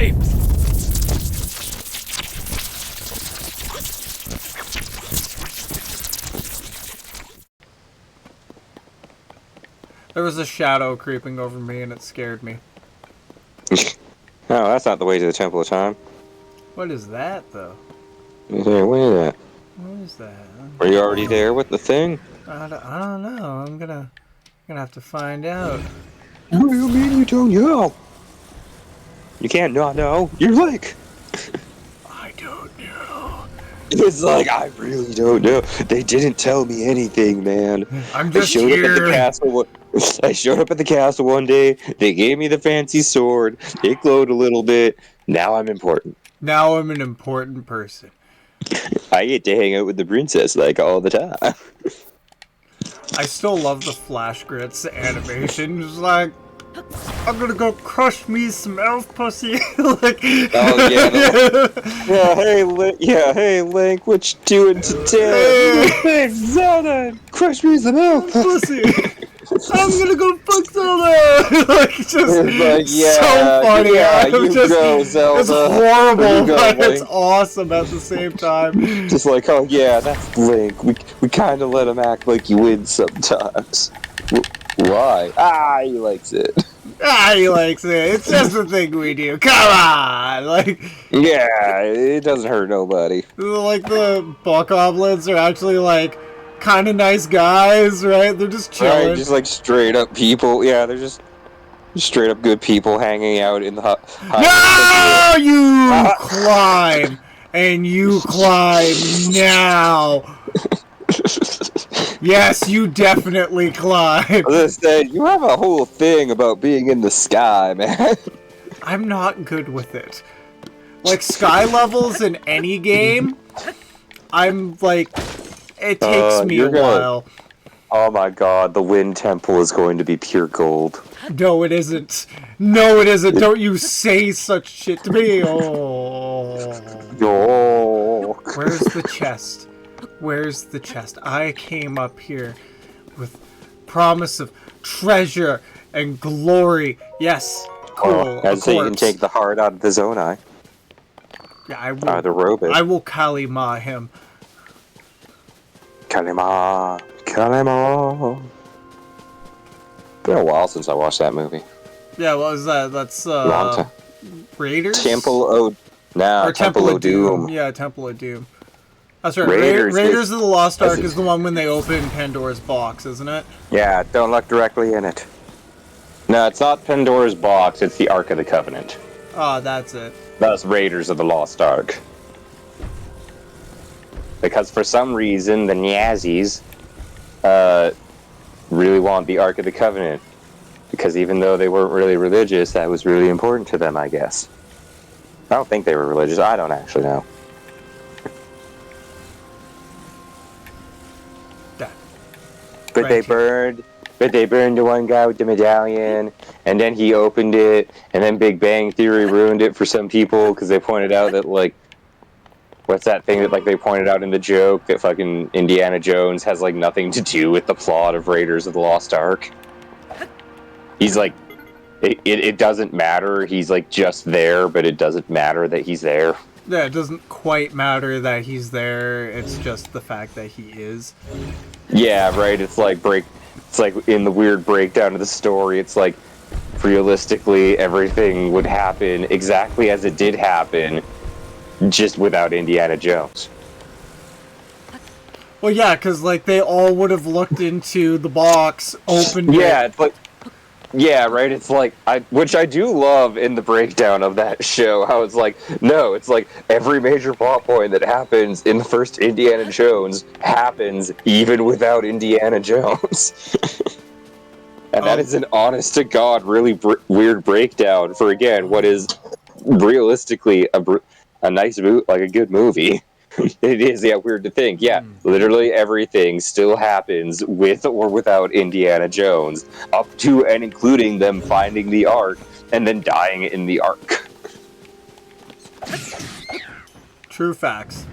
pipes! There was a shadow creeping over me and it scared me. No, that's not the way to the Temple of Time. What is that, though? Yeah, wait at. What is that? Are you already there with the thing? I don't know. I'm gonna have to find out. What do you mean you don't know? You can't not know. You're like... I don't know. It's like, I really don't know. They didn't tell me anything, man. I'm just I showed here. up at the castle. I showed up at the castle one day. They gave me the fancy sword. It glowed a little bit. Now I'm important. Now I'm an important person. I get to hang out with the princess like all the time. I still love the Flash Grits animation. Just like, I'm gonna go crush me some elf pussy. Like, Oh yeah, hey Link, what you doing today? Hey Zelda, crush me some elf pussy. I'm gonna go fuck Zelda. Like, just like, so funny. Yeah, you go, Zelda. It's horrible, go, but Link. it's awesome at the same time. Just like, oh yeah, that's Link. We kind of let him act like he wins sometimes. Why? He likes it. He likes it. It's just a thing we do. Come on! Like, yeah, it doesn't hurt nobody. Like, the bokoblins are actually, like, kind of nice guys, right? They're just chilling. Right, just like straight up people. Yeah, they're just straight up good people hanging out in the No! You climb! And you climb now! Yes, you definitely climb. I was gonna say, you have a whole thing about being in the sky, man. I'm not good with it. Like, sky levels in any game, I'm like, it takes me a while. Oh my god, the Wind Temple is going to be pure gold. No, it isn't. No, it isn't. Don't you say such shit to me. Oh. Where's the chest? Where's the chest? I came up here with promise of treasure and glory. Yes. Cool. As you can take the heart out of his own eye. Yeah, I will. The robot. I will Kalima him. Kalima. Been a while since I watched that movie. Yeah, what was that? That's Long time. Raiders? Temple of Doom. Yeah, Temple of Doom. That's right. Raiders of the Lost Ark is the one when they open Pandora's box, isn't it? Yeah, don't look directly in it. No, it's not Pandora's box, it's the Ark of the Covenant. Oh, that's it. That's Raiders of the Lost Ark. Because for some reason, the Nazis really want the Ark of the Covenant. Because even though they weren't really religious, that was really important to them, I guess. I don't think they were religious. I don't actually know. But they burned the one guy with the medallion, and then he opened it, and then Big Bang Theory ruined it for some people because they pointed out that, like, what's that thing that, like, they pointed out in the joke that fucking Indiana Jones has, like, nothing to do with the plot of Raiders of the Lost Ark. He's like, it doesn't matter. He's, like, just there, but it doesn't matter that he's there. Yeah, it doesn't quite matter that he's there. It's just the fact that he is. Yeah, right. It's like in the weird breakdown of the story, it's like realistically everything would happen exactly as it did happen, just without Indiana Jones. Well, yeah, because like they all would have looked into the box, opened it. Yeah, it's like, yeah, right. It's like which I do love in the breakdown of that show. How it's like, no, it's like every major plot point that happens in the first Indiana Jones happens even without Indiana Jones. And that is an honest to God, really weird breakdown for, again, what is realistically a nice movie, like a good movie. It is, yeah, weird to think. Yeah, literally everything still happens with or without Indiana Jones, up to and including them finding the Ark and then dying in the Ark. True facts.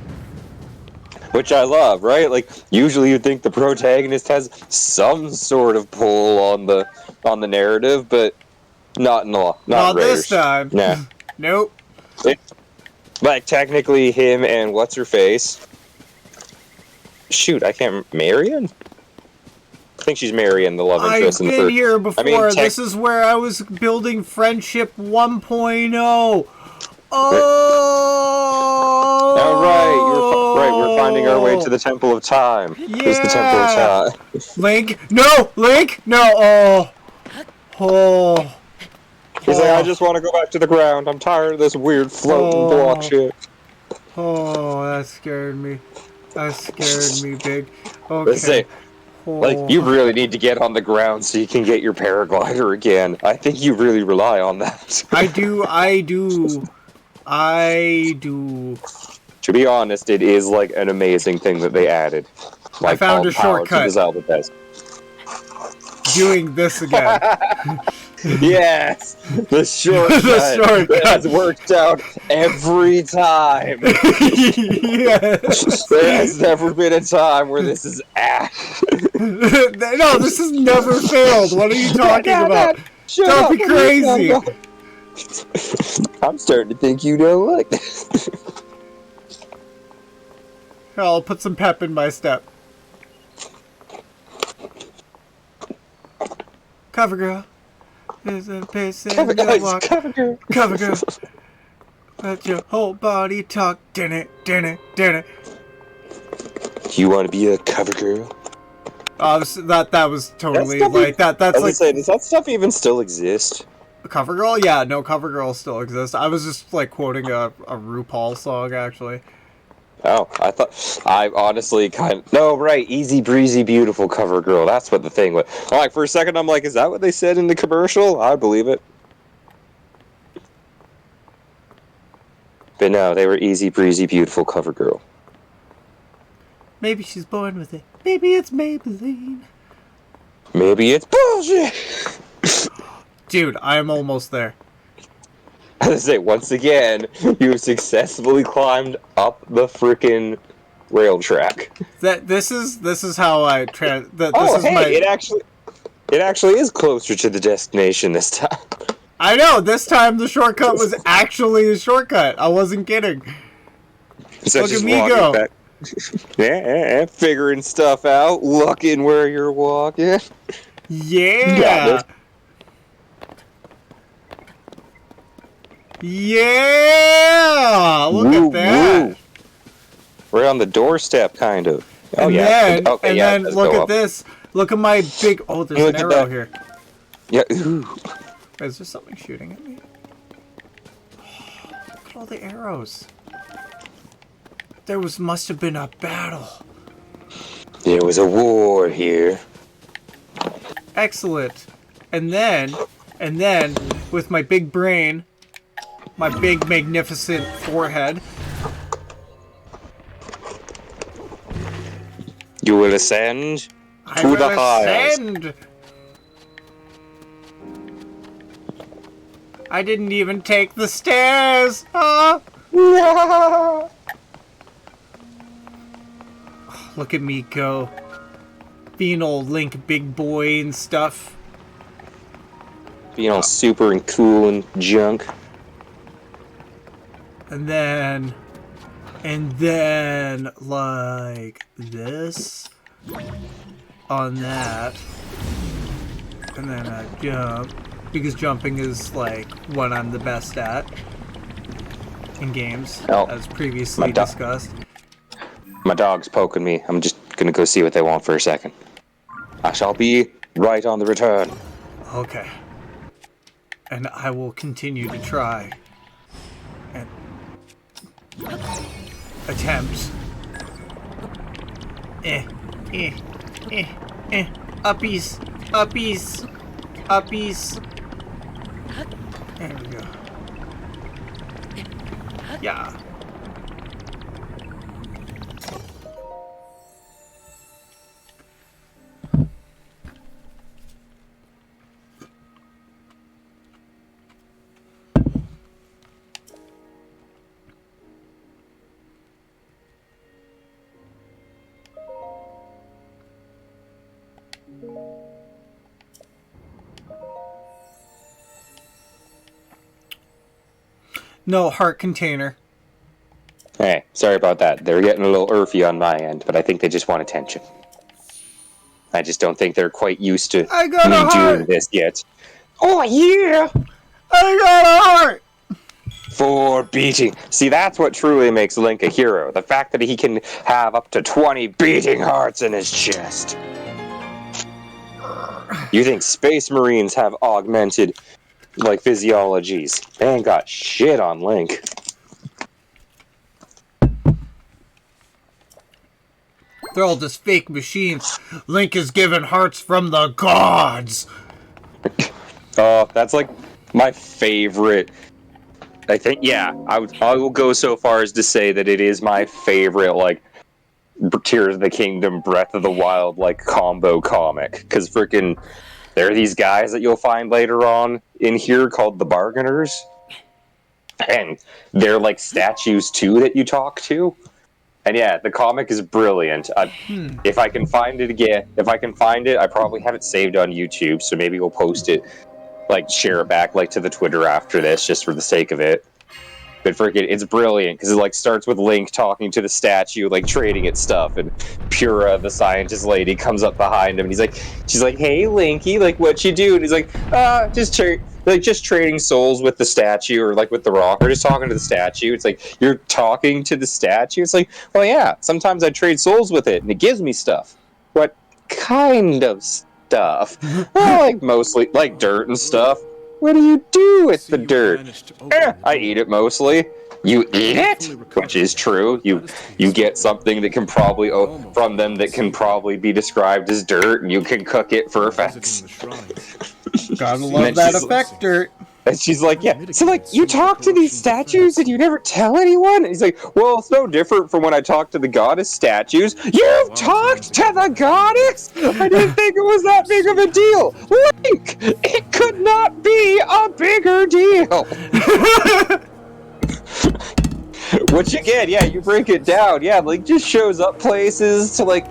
Which I love, right? Like, usually you'd think the protagonist has some sort of pull on the narrative, but not Not Raiders. this time. Nah. Nope. Like, technically, him and what's her face? Shoot, I can't. Marion? I think she's Marion, the love interest I've in the been first. here before. I mean, This is where I was building Friendship 1.0. Oh! Oh, right, right. We're finding our way to the Temple of Time. Yeah. Here's the Temple of Time. Link? No! Link? No! Oh! Oh! He's like, I just want to go back to the ground. I'm tired of this weird floating block shit. Oh, that scared me. That scared me big. Let's say, Okay. like, you really need to get on the ground so you can get your paraglider again. I think you really rely on that. I do. To be honest, it is like an amazing thing that they added. Like, I found a power to the shortcut. Zelda test. Doing this again. Yes, the shortcut that has worked out every time. Yes. There has never been a time where this is ass. No, this has never failed. What are you talking about? Don't be crazy. I'm starting to think you don't like this. I'll put some pep in my step. Cover girl. There's a pace in the walk. Cover girl. Cover girl. Let your whole body talk. Din it. You want to be a cover girl? That was totally That's like that. That's like. Does that stuff even still exist? Cover girl? Yeah, no, cover girl still exists. I was just like quoting a RuPaul song actually. Oh, I honestly no, right, easy breezy beautiful cover girl. That's what the thing was. Like, for a second I'm like, is that what they said in the commercial? I believe it. But no, they were easy breezy beautiful cover girl. Maybe she's born with it. Maybe it's Maybelline. Maybe it's bullshit. Dude, I'm almost there. I say, once again, you have successfully climbed up the freaking rail track. This is how I it actually is closer to the destination this time. I know, this time the shortcut was actually a shortcut. I wasn't kidding. So look at me go. Back. Yeah, figuring stuff out, looking where you're walking. Yeah. Yeah! Look at that. Woo. We're on the doorstep, kind of. Oh, and yeah. Then look at this. Look at my big... Oh, there's an arrow here. Yeah. Ooh. Is there something shooting at me? Oh, look at all the arrows. Must have been a battle. There was a war here. Excellent. And then, with my big brain... My big, magnificent forehead. You will ascend to the highest. I didn't even take the stairs. Ah. Look at me go. Being old Link big boy and stuff. Being all super and cool and junk. And then, like this on that, and then I jump, because jumping is like what I'm the best at in games, as previously discussed. My dog's poking me. I'm just gonna go see what they want for a second. I shall be right on the return. Okay. And I will continue to try and attempt. Uppies. There we go. Yeah. No, heart container. Hey, sorry about that. They're getting a little earthy on my end, but I think they just want attention. I just don't think they're quite used to I got me a heart! doing this yet. Oh, yeah! I got a heart! For beating. See, that's what truly makes Link a hero. The fact that he can have up to 20 beating hearts in his chest. You think Space Marines have augmented, like, physiologies? They ain't got shit on Link. They're all just fake machines. Link is given hearts from the gods! Oh, that's like my favorite. I think, yeah, I will go so far as to say that it is my favorite, like, Tears of the Kingdom, Breath of the Wild, like, combo comic. Because freaking, there are these guys that you'll find later on in here called the Bargainers. And they're like statues too that you talk to. And yeah, the comic is brilliant. If I can find it again, if I can find it, I probably have it saved on YouTube, so maybe we'll post it, like share it back like to the Twitter after this, just for the sake of it. But freaking, it's brilliant because it like starts with Link talking to the statue, like trading it stuff, and Pura, the scientist lady, comes up behind him, and she's like, "Hey, Linky, like, what you do?" And he's like, just trading souls with the statue, or like with the rock, or just talking to the statue." It's like, you're talking to the statue? It's like, well, yeah, sometimes I trade souls with it, and it gives me stuff. What kind of stuff? Well, like mostly like dirt and stuff. What do you do with the dirt? I eat it mostly. You eat it? Which is true. You get something that can probably from them that can probably be described as dirt, and you can cook it for effects. Gotta love that effect, dirt. And she's like, yeah. So, like, you talk to these statues and you never tell anyone? And he's like, well, it's no different from when I talk to the goddess statues. You've talked to the goddess? I didn't think it was that big of a deal. Link, it could not be a bigger deal. Which, again, yeah, you break it down. Yeah, Link just shows up places to, like,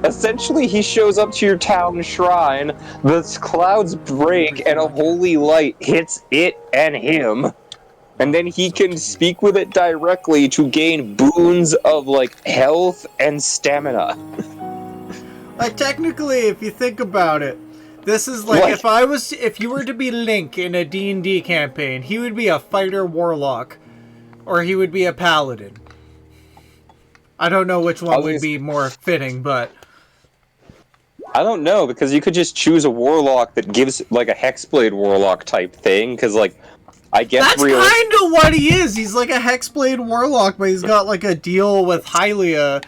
essentially, he shows up to your town shrine, the clouds break, and a holy light hits it and him. And then he can speak with it directly to gain boons of, like, health and stamina. Like, technically, if you think about it, this is like, if you were to be Link in a D&D campaign, he would be a fighter warlock, or he would be a paladin. I don't know which one would be more fitting, but... I don't know, because you could just choose a warlock that gives, like, a Hexblade warlock type thing, because, like, I guess... That's kind of what he is! He's like a Hexblade warlock, but he's got, like, a deal with Hylia.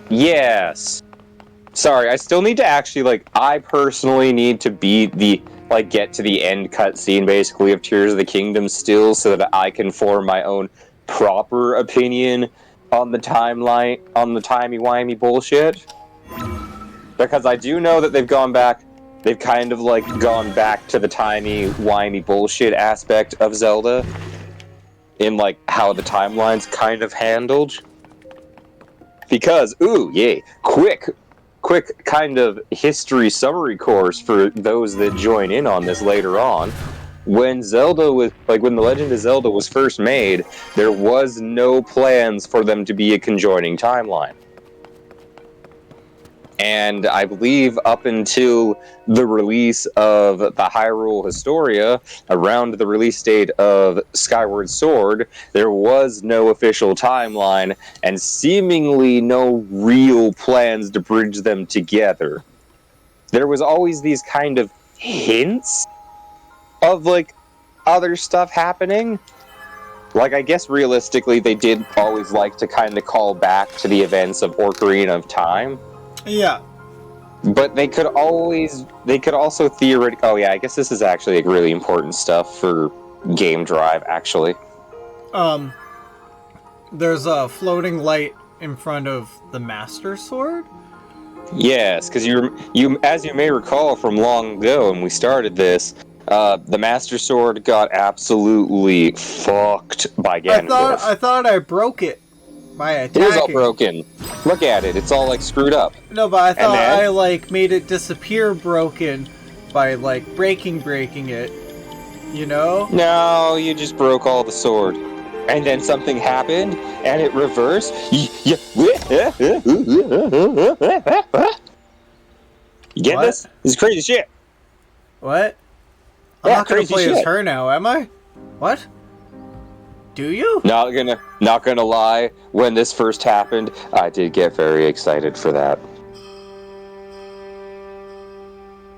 Yes. Sorry, I still need to actually, like, I personally need to beat the, like, get to the end cutscene, basically, of Tears of the Kingdom still, so that I can form my own proper opinion on the timeline, on the timey-wimey bullshit. Because I do know that they've kind of, like, gone back to the timey-wimey bullshit aspect of Zelda, in, like, how the timeline's kind of handled. Because, ooh, yay, quick kind of history summary course for those that join in on this later on. When The Legend of Zelda was first made, there was no plans for them to be a conjoining timeline. And I believe up until the release of the Hyrule Historia, around the release date of Skyward Sword, there was no official timeline, and seemingly no real plans to bridge them together. There was always these kind of hints of, like, other stuff happening. Like, I guess realistically they did always like to kind of call back to the events of Ocarina of Time. Yeah. But they could also theoretically... Oh yeah, I guess this is actually, like, really important stuff for Game Drive, actually. There's a floating light in front of the Master Sword? Yes, because as you may recall from long ago when we started this, the Master Sword got absolutely fucked by Ganondorf. I thought I broke it by attacking. It is all broken. Look at it. It's all, like, screwed up. No, but I thought I, like, made it disappear broken by, like, breaking it. You know? No, you just broke all the sword. And then something happened, and it reversed. You get What? this? This is crazy shit. What? I'm Yeah, not gonna crazy play as shit. her now, am I? What? Do you? Not gonna lie. When this first happened, I did get very excited for that.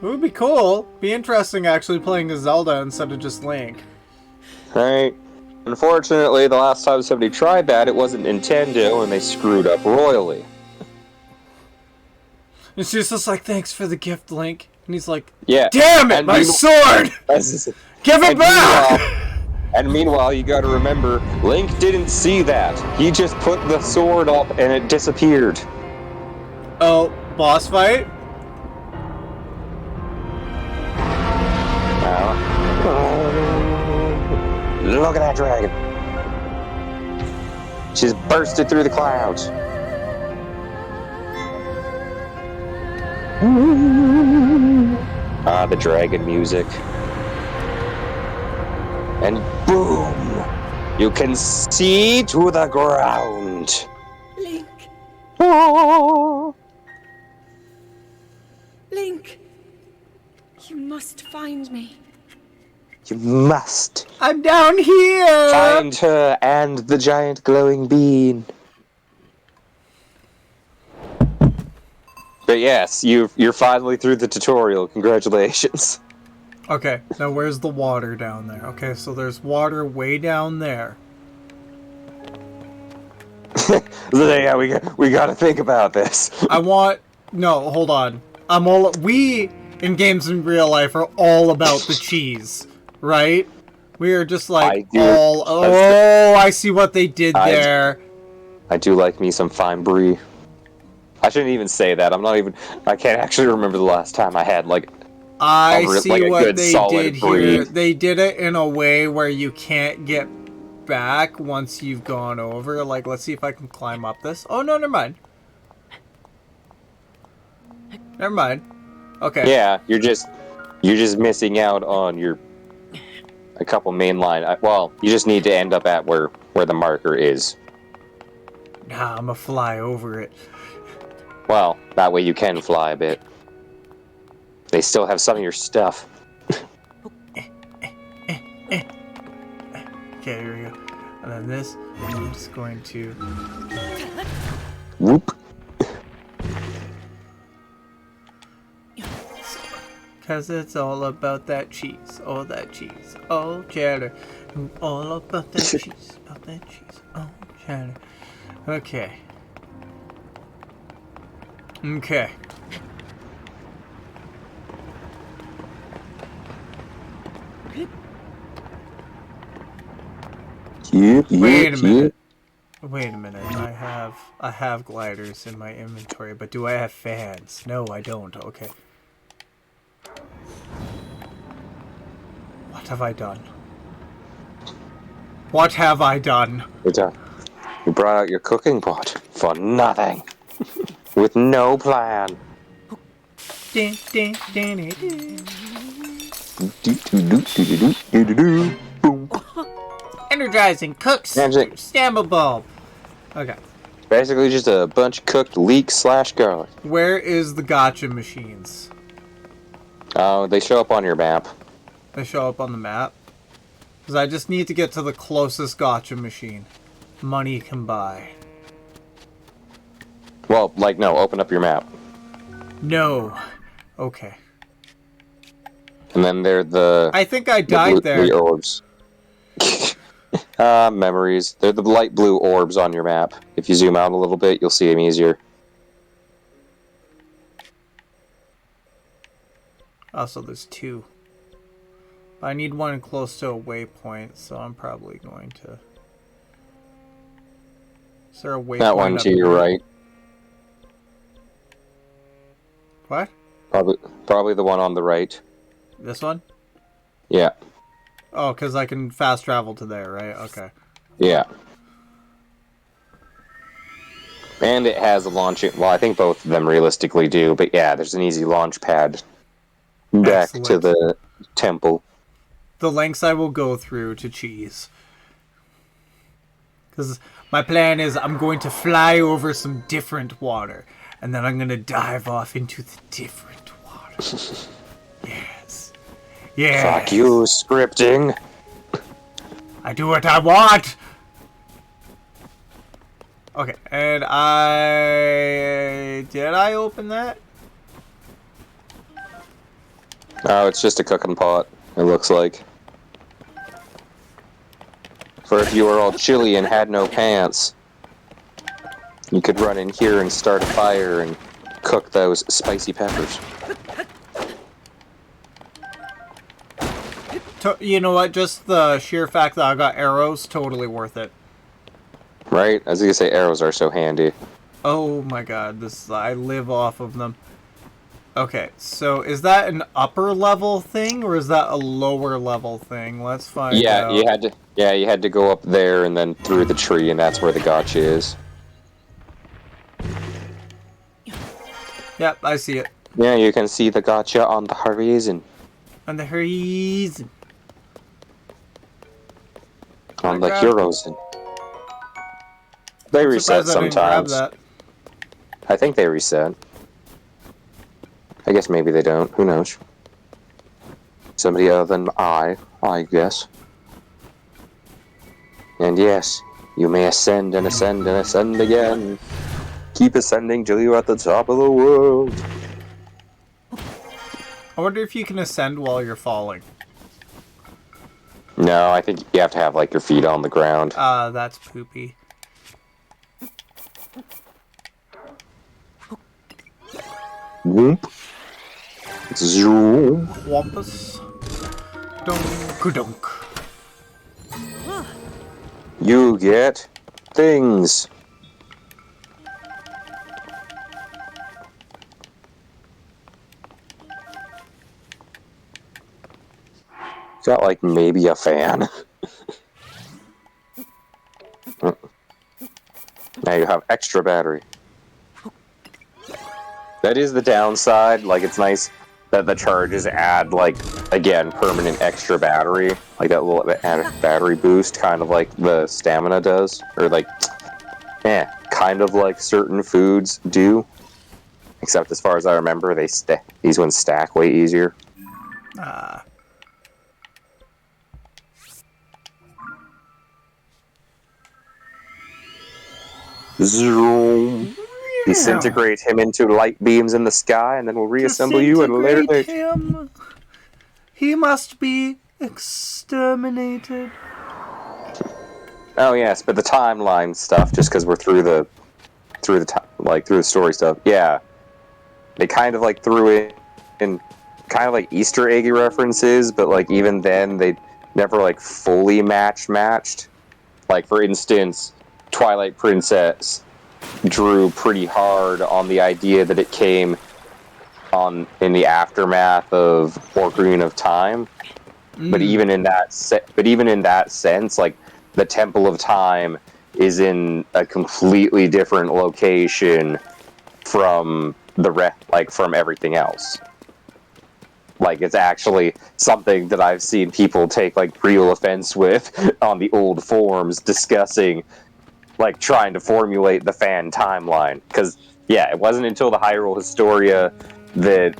It would be cool. Be interesting actually playing as Zelda instead of just Link. Right? Unfortunately, the last time somebody tried that, it wasn't Nintendo, and they screwed up royally. And she's just like, thanks for the gift, Link. And he's like, Yeah. damn it, my sword! Give it back! And meanwhile, you gotta remember, Link didn't see that. He just put the sword up and it disappeared. Oh, boss fight? Look at that dragon. She's bursted through the clouds. Ah, the dragon music. And boom! You can see to the ground. Link. Oh. Link. You must find me. You must I'm down here! find her and the giant glowing bean. But yes, you're finally through the tutorial. Congratulations. Okay, now where's the water down there? Okay, so there's water way down there. So yeah, we gotta think about this. No, hold on. We, in games in real life, are all about the cheese, right? We are just like I see what they did there. I do like me some fine brie. I shouldn't even say that. I can't actually remember the last time I had I see what they did brie. here. They did it in a way where you can't get back once you've gone over. Like, let's see if I can climb up this. Oh, no, never mind. Never mind. Okay. Yeah, you're just missing out on a couple main line. Well, you just need to end up at where the marker is. Nah, I'm gonna fly over it. Well, that way you can fly a bit. They still have some of your stuff. Okay, here we go. And then this, I'm just going to... Whoop. Cause it's all about that cheese, all that cheese, all cheddar. All about that cheese, all cheddar. Okay. Okay. Wait a minute. Wait a minute. I have gliders in my inventory, but do I have fans? No, I don't. Okay. What have I done? What have I done? You brought out your cooking pot for nothing. With no plan. Boom. Energizing cooks. Stamina bulb. Okay. Basically just a bunch of cooked leeks / garlic. Where is the gotcha machines? They show up on your map. They show up on the map? Because I just need to get to the closest gotcha machine. Money can buy. Well, no, open up your map. No. Okay. And then they're the... I think I died there. The orbs. Memories. They're the light blue orbs on your map. If you zoom out a little bit, you'll see them easier. Also, there's two. I need one close to a waypoint, so I'm probably going to... Is there a waypoint? That one to your right. What? Probably the one on the right. This one? Yeah. Oh, because I can fast travel to there, right? Okay. Yeah. And it has a launching... Well, I think both of them realistically do, but yeah, there's an easy launch pad back to the temple. the lengths I will go through to cheese. Because my plan is I'm going to fly over some different water, and then I'm going to dive off into the different water. Yes. Yes. Fuck you, scripting. I do what I want! Okay, and did I open that? Oh, it's just a cooking pot, it looks like. For if you were all chilly and had no pants, you could run in here and start a fire and cook those spicy peppers. You know what? Just the sheer fact that I got arrows, totally worth it. Right? I was gonna say arrows are so handy. Oh my god, I live off of them. Okay, so is that an upper level thing or is that a lower level thing? Let's find out. You had to go up there and then through the tree, and that's where the gotcha is. Yep, I see it. Yeah, you can see the gotcha on the horizon. On the horizon. On the horizon. They reset sometimes. I think they reset. I guess maybe they don't. Who knows? Somebody other than I guess. And yes, you may ascend and ascend and ascend again. Keep ascending till you're at the top of the world. I wonder if you can ascend while you're falling. No, I think you have to have, like, your feet on the ground. That's poopy. Whoop. Zoom. Wampus. Dunk. You get things. Got, like, maybe a fan. Now you have extra battery. That is the downside. Like, it's nice that the charges add, like, again, permanent extra battery. Like that little added battery boost, kind of like the stamina does. Or, like, kind of like certain foods do. Except as far as I remember, these ones stack way easier. Zoom. Disintegrate him into light beams in the sky, and then we'll reassemble you at a later date. Him. He must be exterminated. Oh yes, but the timeline stuff, just because we're through the story stuff. Yeah, they kind of like threw in kind of like Easter eggy references, but like even then they never like fully matched. Like for instance, Twilight Princess drew pretty hard on the idea that it came in the aftermath of Ocarina of Time. But even in that sense, like the Temple of Time is in a completely different location from from everything else. Like it's actually something that I've seen people take like real offense with on the old forums discussing, like trying to formulate the fan timeline. Because it wasn't until the Hyrule Historia that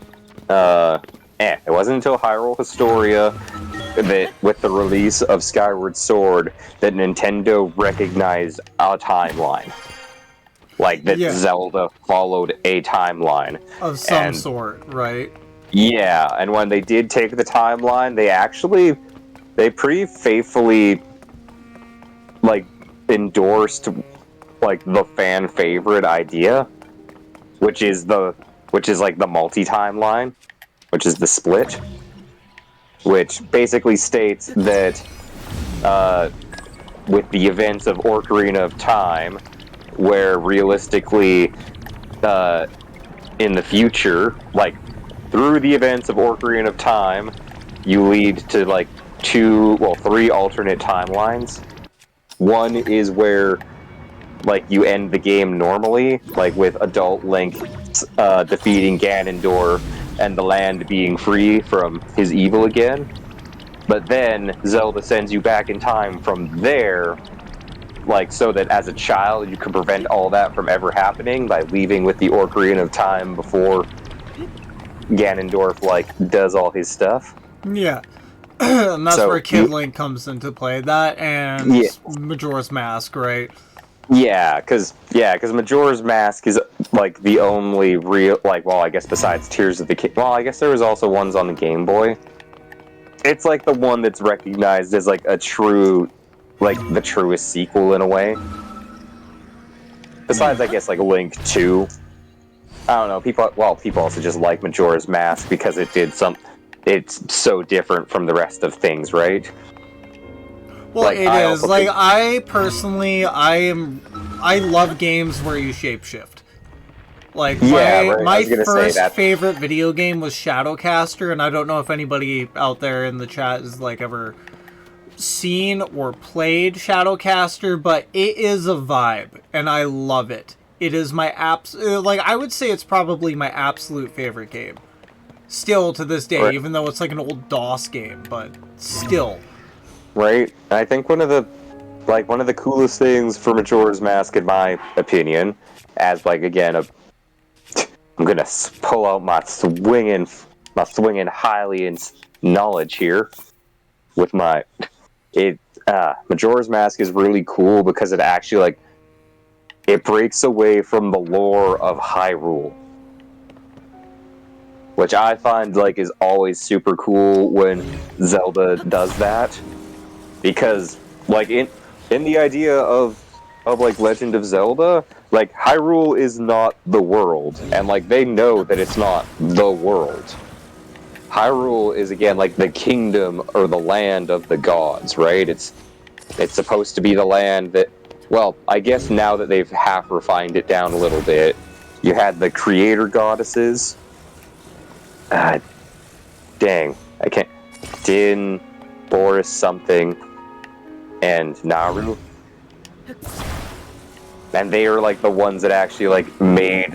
with the release of Skyward Sword that Nintendo recognized a timeline. Like that Zelda followed a timeline. Of some sort, right? Yeah, and when they did take the timeline, they pretty faithfully like endorsed like the fan favorite idea, which is like the multi-timeline, which is the split, which basically states that with the events of Ocarina of Time, where realistically in the future, like through the events of Ocarina of Time, you lead to like 3 alternate timelines. One is where like you end the game normally, like with adult Link defeating Ganondorf and the land being free from his evil again. But then Zelda sends you back in time from there, like, so that as a child you can prevent all that from ever happening by leaving with the Ocarina of Time before Ganondorf, like, does all his stuff. Yeah. And that's where So Kid Link comes into play. That and Yeah. Majora's Mask, right? Yeah, because Majora's Mask is like the only real, like, well, I guess besides Tears of the Kingdom. Well, I guess there was also ones on the Game Boy. It's like the one that's recognized as like a true, like the truest sequel in a way. Besides, I guess, like Link 2. I don't know. People also just like Majora's Mask because it's so different from the rest of things, right? Well, Like, it I is. also Like, think- I personally, I love games where you shapeshift. Like, Yeah, right, I my was gonna say first that. favorite video game was Shadowcaster, and I don't know if anybody out there in the chat has, like, ever seen or played Shadowcaster, but it is a vibe, and I love it. It is my like, I would say it's probably my absolute favorite game. Still to this day, Right. even though it's like an old DOS game, but still. Right? And I think one of the coolest things for Majora's Mask, in my opinion, as like again I'm gonna pull out my swinging Hylian knowledge here with Majora's Mask is really cool because it actually, like, it breaks away from the lore of Hyrule, which I find, like, is always super cool when Zelda does that, because, like, in the idea of like Legend of Zelda, like, Hyrule is not the world, and like they know that it's not the world. Hyrule is, again, like the kingdom or the land of the gods, right? It's supposed to be the land that, well, I guess now that they've half refined it down a little bit, you had the creator goddesses. Dang, I can't. Din, Boris something, and Naru. And they are like the ones that actually, like, made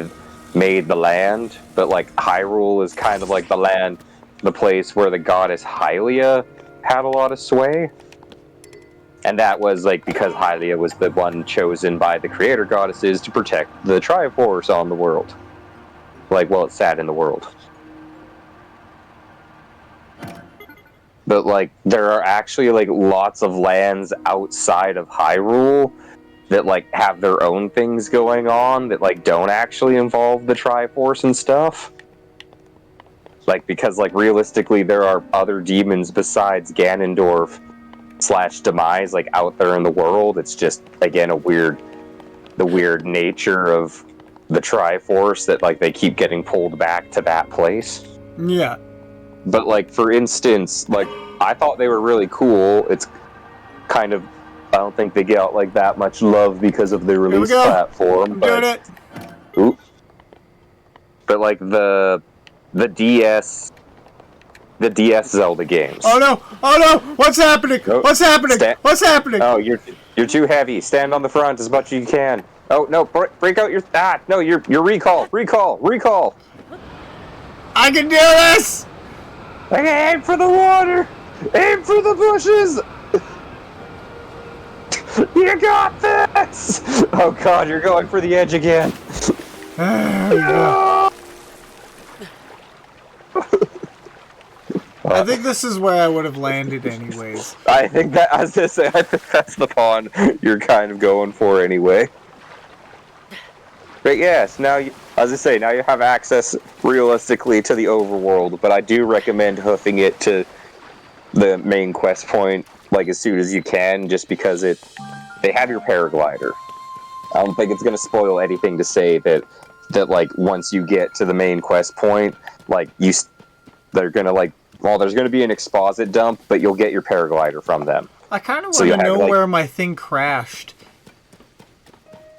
the land, but like Hyrule is kind of like the place where the goddess Hylia had a lot of sway. And that was, like, because Hylia was the one chosen by the creator goddesses to protect the Triforce on the world. Like, well, it sat in the world. But, like, there are actually, like, lots of lands outside of Hyrule that, like, have their own things going on that, like, don't actually involve the Triforce and stuff. Like, because, like, realistically, there are other demons besides Ganondorf / Demise, like, out there in the world. It's just, again, the weird nature of the Triforce that, like, they keep getting pulled back to that place. Yeah. But, like, for instance, like, I thought they were really cool. It's kind of, I don't think they get, like, that much love because of the release platform. I'm doing it. Ooh. But, like, the DS Zelda games. Oh no! Oh no! What's happening? Nope. What's happening? What's happening? Oh, you're too heavy. Stand on the front as much as you can. Oh no! Break out your no! Your recall. I can do this! Okay, aim for the water. Aim for the bushes. You got this! Oh god, you're going for the edge again. I think this is where I would have landed anyways. I think that's the pond you're kind of going for anyway. But yes, now, as I say, now you have access realistically to the overworld, but I do recommend hoofing it to the main quest point, like, as soon as you can, just because they have your paraglider. I don't think it's going to spoil anything to say that like, once you get to the main quest point, like, they're going to, like, well, there's going to be an exposit dump, but you'll get your paraglider from them. I kind of want to know where my thing crashed.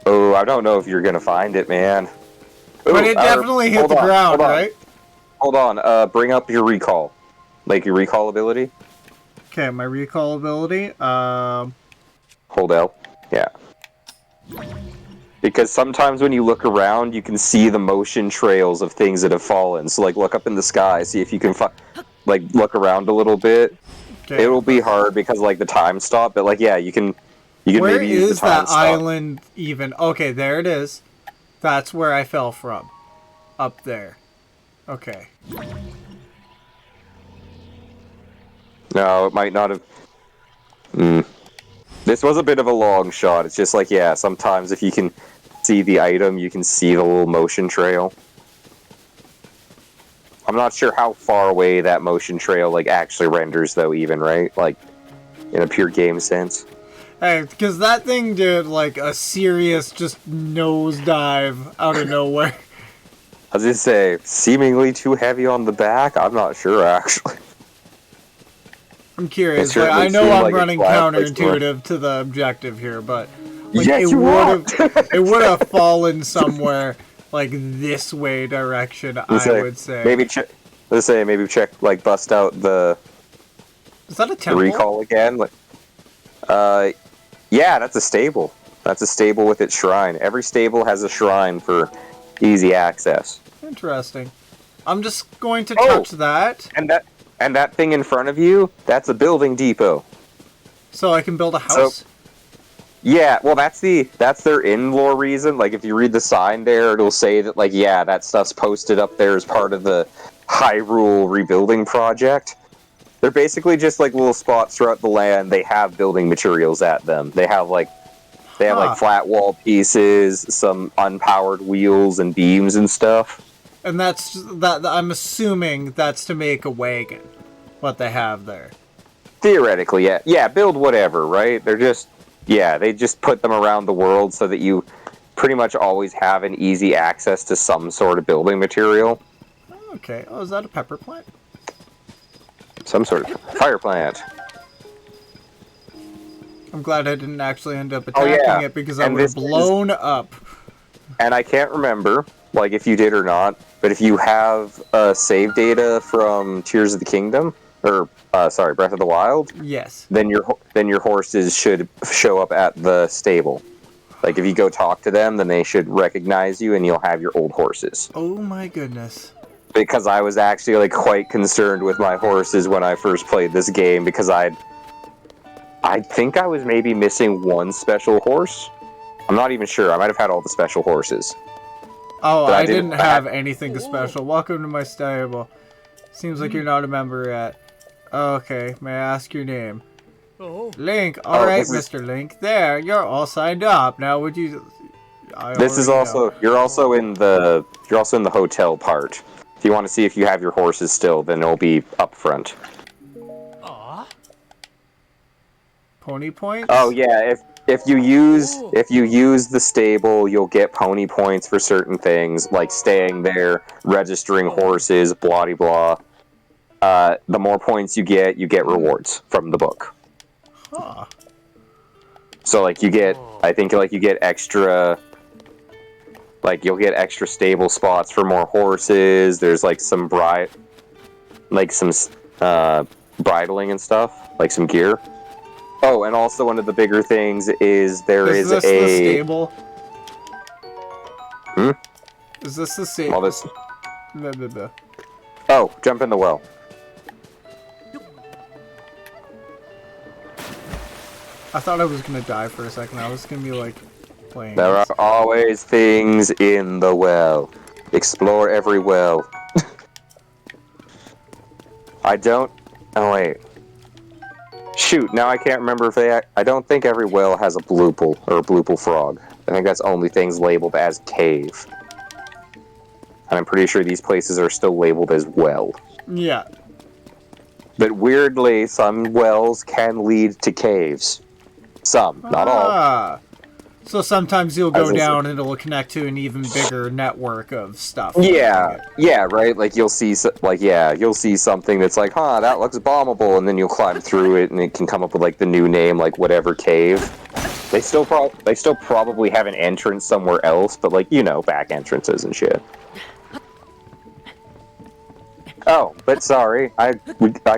Oh, I don't know if you're going to find it, man. Ooh, but it definitely hit the ground, right? Hold on, bring up your recall. Like, your recall ability. Okay, my recall ability. Hold L. Yeah. Because sometimes when you look around, you can see the motion trails of things that have fallen. So, like, look up in the sky, see if you can like, look around a little bit. Okay. It'll be hard because like the time stop, but like yeah, you can Where maybe use the is time that stop. island even? Okay, there it is. That's where I fell from. Up there. Okay. No, it might not have. This was a bit of a long shot. It's just like yeah, sometimes if you can see the item, you can see the little motion trail. I'm not sure how far away that motion trail like actually renders though, even right? Like in a pure game sense. Hey, because that thing did like a serious just nosedive out of nowhere. I was gonna say, seemingly too heavy on the back. I'm not sure actually. I'm curious, It but certainly I know seemed I'm like a running quiet place to run. counterintuitive to the objective here, but like, Yes, you are. it would have fallen somewhere like this way direction. I would say. Maybe check. Let's say maybe check like bust out the Is that a the temple? recall again. Like, yeah, that's a stable. That's a stable with its shrine. Every stable has a shrine for easy access. Interesting. I'm just going to Oh! touch that And that thing in front of you, that's a building depot. so I can build a house. Yeah, well, that's their in-lore reason. Like, if you read the sign there, it'll say that, like, yeah, that stuff's posted up there as part of the Hyrule rebuilding project. They're basically just, like, little spots throughout the land. They have building materials at them. They have, like, flat wall pieces, some unpowered wheels and beams and stuff. And that's that. I'm assuming that's to make a wagon. What they have there. Theoretically, yeah. Yeah, build whatever, right? They're just... Yeah, they just put them around the world so that you pretty much always have an easy access to some sort of building material. Okay. Oh, is that a pepper plant? Some sort of fire plant. I'm glad I didn't actually end up Oh, attacking yeah. it because I And would have this is- blown up. And I can't remember, like, if you did or not, but if you have save data from Tears of the Kingdom, or, Breath of the Wild, Yes. then your horses should show up at the stable. Like, if you go talk to them, then they should recognize you and you'll have your old horses. Oh my goodness. Because I was actually, like, quite concerned with my horses when I first played this game, because I think I was maybe missing one special horse. I'm not even sure. I might have had all the special horses. Oh, But I I didn't didn't- have anything special. Welcome to my stable. Seems like you're not a member yet. Okay, may I ask your name? Link. Alright, this is- Mr. Link. There, you're all signed up. Now would you... This is also you're also in the hotel part. If you want to see if you have your horses still, then it'll be up front. Pony points? Oh yeah, if you use the stable, you'll get pony points for certain things like staying there, registering horses, blah de blah. The more points you get rewards from the book. Huh. So like you get, I think like you get extra, like you'll get extra stable spots for more horses. There's like some bridling and stuff, like some gear. Oh, and also one of the bigger things is Is this the stable? Hmm? Is this the Well, stable? this. Blah, blah, blah. Oh, jump in the well. I thought I was gonna die for a second. I was gonna be like playing. There are this. always things in the well. Explore every well. I don't. Oh wait. Shoot, now I can't remember if they... I don't think every well has a bloople, or a bloople frog. I think that's only things labeled as cave. And I'm pretty sure these places are still labeled as well. Yeah. But weirdly, some wells can lead to caves. Some, not all. Ah. So sometimes you'll go As I down and it'll connect to an even bigger network of stuff. Yeah, yeah, right. Like you'll see, you'll see something that's like, huh, that looks bombable, and then you'll climb through it, and it can come up with like the new name, like whatever cave. They still probably have an entrance somewhere else, but like back entrances and shit. Oh, but sorry, I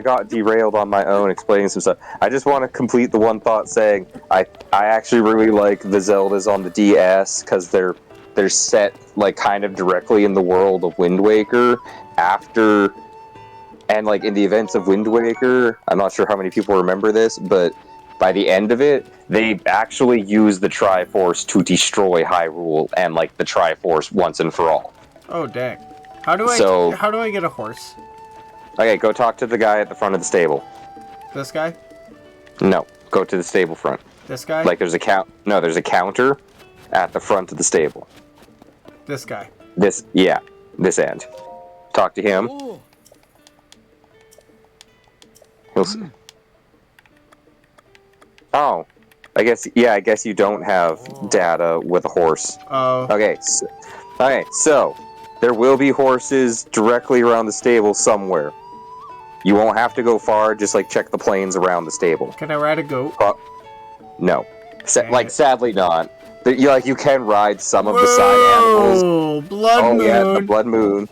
got derailed on my own explaining some stuff. I just want to complete the one thought saying I actually really like the Zeldas on the DS because they're set like kind of directly in the world of Wind Waker after And like in the events of Wind Waker, I'm not sure how many people remember this, but by the end of it, they actually use the Triforce to destroy Hyrule and like the Triforce once and for all. Oh dang! How do I So- how do I get a horse? Okay, go talk to the guy at the front of the stable. This guy? No, go to the stable front. This guy? Like there's a No, there's a counter at the front of the stable. This guy. This end. Talk to him. He'll s Oh, I guess you don't have data with a horse. Oh. Okay, so there will be horses directly around the stable somewhere. You won't have to go far. Just like check the plains around the stable. Can I ride a goat? No, Dang it. sadly not. You can ride some of the side animals. Whoa! Blood Oh Moon. yeah, the Blood Moon.